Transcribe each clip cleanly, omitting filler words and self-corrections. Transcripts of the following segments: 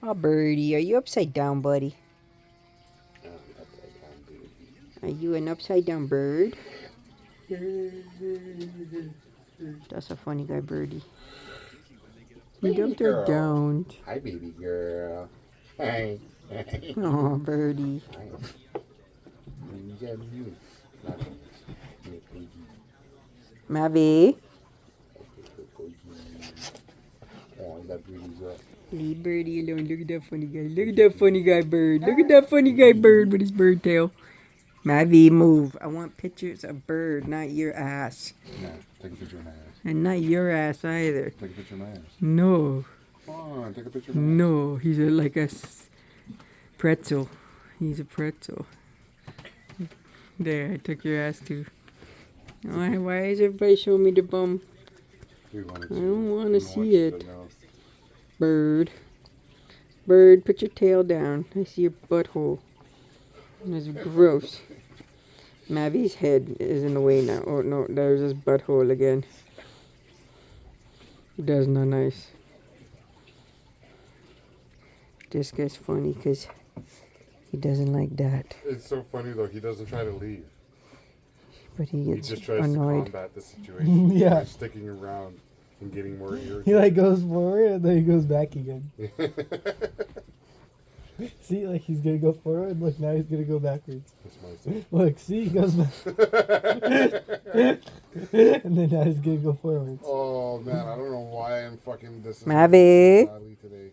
Oh, Birdie, are you upside down, buddy? Upside down, baby. Are you an upside down bird? That's a funny guy, Birdie. Baby Don't girl. don't. Hi, baby girl. Hi. Oh, Birdie. Hi. You got me. Nothing. Baby. Mavi. Oh, that baby's up. Leave Birdie alone. Look at that funny guy. Look at that funny guy, bird. Look at that funny guy, bird, with his bird tail. Mavi, move. I want pictures of bird, not your ass. No, take a picture of my ass. And not your ass either. Take a picture of my ass. No. Come on, take a picture of my ass. No. He's like a pretzel. He's a pretzel. There, I took your ass too. Why is everybody showing me the bum? We wanted I don't want to see you it. to know. Bird. Bird, put your tail down. I see your butthole. That's gross. Mavi's head is in the way now. Oh no, there's his butthole again. That's not nice. This guy's funny because he doesn't like that. It's so funny though. He doesn't try to leave. But he He gets just tries annoyed. to combat the situation. Yeah. By sticking around and getting more irritated. He like goes forward and then he goes back again. See, like he's gonna go forward. Look, now he's gonna go backwards. That's my son. Look, see, he goes back. And then now he's gonna go forward. Oh man, I don't know why I'm fucking this. Mavi. Badly today.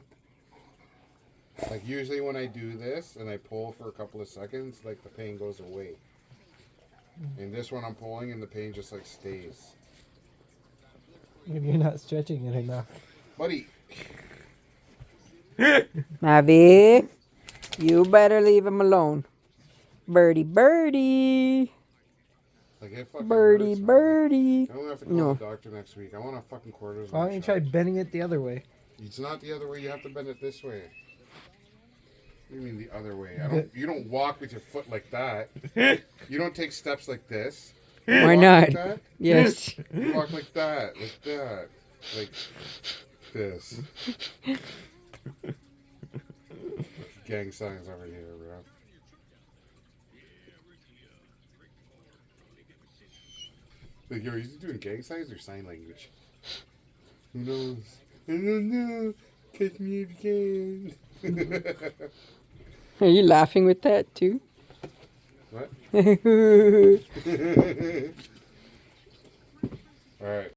Like usually when I do this and I pull for a couple of seconds, like the pain goes away. And this one I'm pulling and the pain just like stays. Maybe you're not stretching it enough. Buddy. Mavi, you better leave him alone. Birdie, birdie. Like it fucking Birdie, hurts, man. birdie. I'm gonna have to call No. the doctor next week. I want a fucking cortisone Why don't you try shot. bending it the other way? It's not the other way. You have to bend it this way. What do you mean the other way? You don't walk with your foot like that. You don't take steps like this. You Why walk not? Like that. Yes. You walk like that, like this. Gang signs over here, bro. Like, yo, are you doing gang signs or sign language? Who knows? I don't know. Catch me if you can. Are you laughing with that too? What? All right.